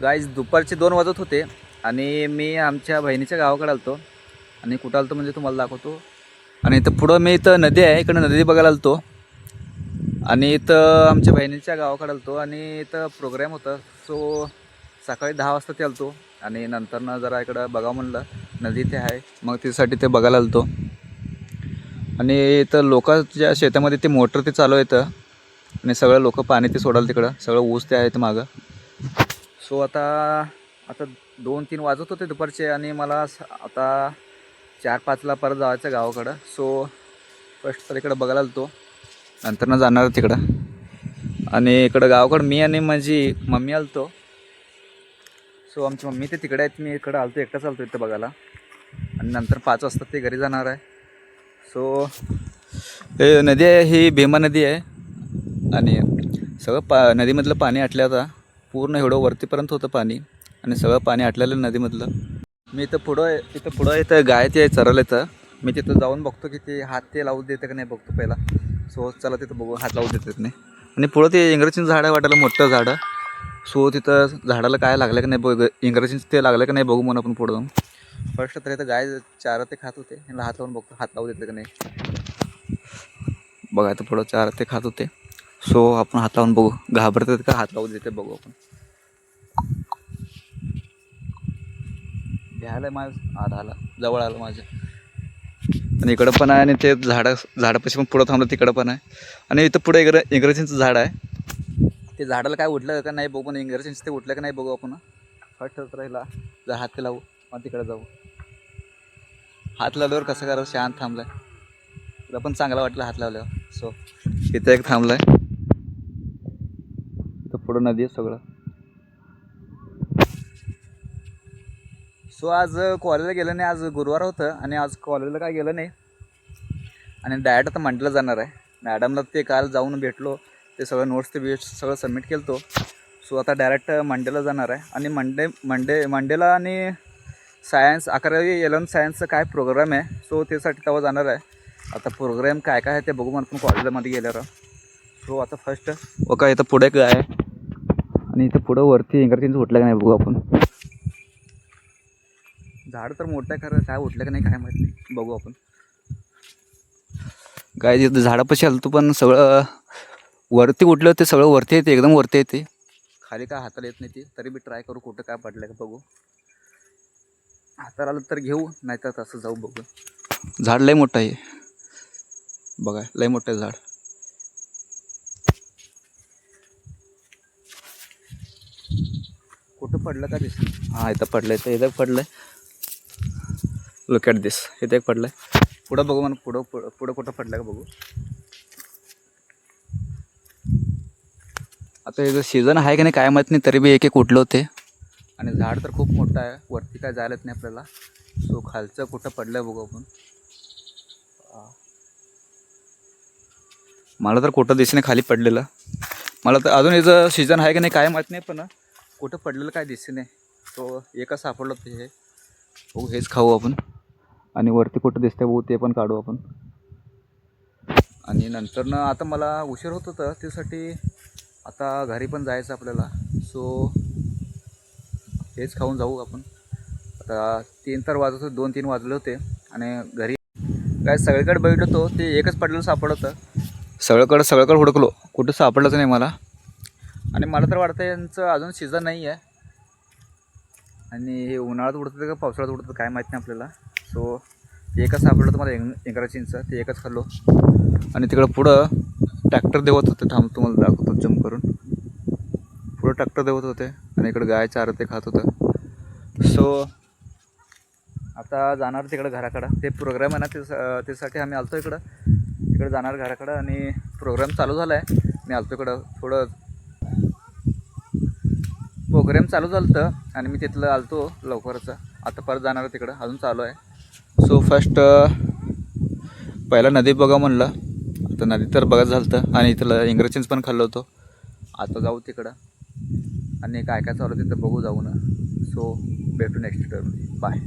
Guys दुपारचे 2 वाजत होते आणि मी आमच्या बहिणीच्या गावाकडे आलतो. आणि कुठं आलतो म्हणजे तुम्हाला दाखवतो. आणि इथं पुढं मी इथं नदी आहे, इकडं नदी बघायला आलतो. आणि इथं आमच्या बहिणीच्या गावाकडे आलतो आणि इथं प्रोग्राम होता. सो सकाळी 10 वाजता ते आलतो आणि नंतरनं जरा इकडं बघावं म्हणलं, नदी ते आहे, मग त्यासाठी ते बघायला आलतो. आणि इथं लोकांच्या शेतामध्ये ते मोटर ते चालू येतं आणि सगळं लोक पाणी ते सोडाल तिकडं, सगळं ऊस ते आहे ते मागं. सो आता आता 2-3 वाजत होते दुपारचे आणि मला आता 4-5ला परत जायचं गावाकडं. सो फर्स्ट तर इकडं बघायला आलतो, नंतरनं जाणार तिकडं. आणि इकडं गावाकडं मी आणि माझी मम्मी आलतो. सो आमची मम्मी ते तिकडे आहेत, मी इकडं आलतो, एकटाच आलतो इथं बघायला. आणि नंतर 5 वाजता ते घरी जाणार आहे. सो हे नदी आहे, ही भीमा नदी आहे. आणि सगळं नदीमधलं पाणी आटलं, आता पूर्ण एवढं वरतीपर्यंत होतं पाणी आणि सगळं पाणी आटलेलं नदीमधलं. मी इथं पुढं इथं गाय ते चरलं येतं. मी तिथं जाऊन बघतो की ते हात ते लावू देतं का नाही बघतो पहिला. सो चला तिथं बघू हात लावू देतात नाही. आणि पुढं ते इंग्रजीचं झाड आहे वाटायला, मोठं झाडं. सो तिथं झाडाला काय लागलं का नाही बघ, इंग्रजीचं ते लागलं का नाही बघू म्हणून आपण पुढं जाऊन. फर्स्ट तर इथं गाय चारा ते खात होते, ह्याला हात लावून बघतो हात लावू देतं का नाही. बघा इथं पुढं चारा ते खात होते. सो आपण हात लावून बघू, घाबरतात का हात लावू देते बघू आपण. घ्यायला माझं आला, जवळ आलं माझ्या. आणि इकडं पण आहे आणि ते झाडापाशी पण पुढं थांबलं, तिकडं पण आहे. आणि इथं पुढे इंग्रजीचं झाड आहे. ते झाडाला काय उठलं का नाही बघू, पण इंग्रजीचं ते उठलं का नाही बघू आपण. फर्स्ट तर राहिला जर हात लावू, मग तिकडे जाऊ. हात लावल्यावर कसं करावं, शांत थांबलाय, तुला पण चांगलं वाटलं हात लावल्यावर. सो इथं एक थांबलाय, तर पुढं नदी आहे सगळं. सो आज कॉलेजला गेलं नाही, आज गुरुवार होतं आणि आज कॉलेजला काय गेलं नाही. आणि डायरेक्ट आता मंडेला जाणार आहे. मॅडमला ते काल जाऊन भेटलो, ते सगळं नोट्स ते सगळं सबमिट केलं तो. सो आता डायरेक्ट मंडेला जाणार आहे. आणि मंडेला आणि सायन्स 11वी 11th सायन्सचं काय प्रोग्राम आहे, सो त्यासाठी तेव्हा जाणार आहे. आता प्रोग्राम काय काय आहे ते बघू म्हणून कॉलेजमध्ये गेल्यावर. सो आता फर्स्ट ओका इथं पुढे काय आहे आणि इथं पुढं वरती इंग्रजीचं उठलं का नाही बघू आपण. झाड तर मोठं आहे, खरं काय उठलं का नाही काय माहीत नाही, बघू आपण. काय तिथं झाडापाशी आलं तू, पण सगळं वरती उठलं ते सगळं वरती येते, एकदम वरती येते, खाली काय हाताला येत नाही ते. तरी बी ट्राय करू कुठं काय पडलं का बघू. हाताला आलं तर घेऊ, नाही तर तसं जाऊ बघू. झाड लय मोठं आहे बघा, लय मोठं आहे झाड. कुठं पडलं का दिस, हां इथं पडलंय, तर इथं पडलंय. लुक ॲट दिस, इथं एक पडलंय. पुढं बघू म्हणून पुढं कुठं पडलं का बघू. आता हे सीझन आहे का नाही काय माहीत नाही, तरी बी एक एक उठलं होते. आणि झाड तर खूप मोठं आहे, वरती काय जायलाच नाही आपल्याला. सो खालचं कुठं पडलं बघू आपण. मला तर कुठं दिसणे खाली पडलेलं. मला तर अजून याचं सीझन आहे का नाही काय माहीत नाही, पण कुठं पडलेलं काय दिसते नाही. सो एकच सापडलं ते हे बघू, हेच खाऊ आपण. आणि वरती कुठं दिसतंय बघू, ते पण काढू आपण. आणि नंतरनं आता मला उशीर होत होतं, त्यासाठी आता घरी पण जायचं आपल्याला. सो हेच खाऊन जाऊ आपण. आता 3 तर वाजत होते, 2-3 वाजले होते. आणि घरी काय सगळीकडे बघितलं तो ते एकच पडलेलं सापडलं होतं. सगळीकडे हुडकलो, कुठं सापडलंच नाही मला. आणि मला तर वाटतं यांचं अजून सीझन नाही आहे. आणि हे उन्हाळ्यात उडतं का पावसाळ्यात उडतं काय माहीत नाही आपल्याला. सो एकच सापडलं होतं मला इंग्रजींचं, ते एकच खाल्लो. आणि तिकडं पुढं ट्रॅक्टर देवत होते, थांब तुम्हाला दाखवतो जम्प करून. पुढं ट्रॅक्टर देवत होते आणि इकडं गाय चारा ते खात होतं. सो आता जाणार तिकडं घराकडं, ते प्रोग्राम आहे ना त्यासाठी आम्ही आलतो इकडं. तिकडे जाणार घराकडं आणि प्रोग्राम चालू झाला आहे. मी आलतो इकडं, थोडं प्रोग्राम चालू झालं होतं आणि मी तिथलं आलतो लवकरच. आता परत जाणार तिकडं, अजून चालू आहे. सो फर्स्ट पहिला नदी बघा म्हणलं, आता नदी तर बघत झालं होतं आणि इथलं इंग्रजीच पण खाल्लं होतं. आता जाऊ तिकडं आणि काय काय चालू तिथं बघू जाऊ ना. सो भेटू नेक्स्ट टाइम, बाय.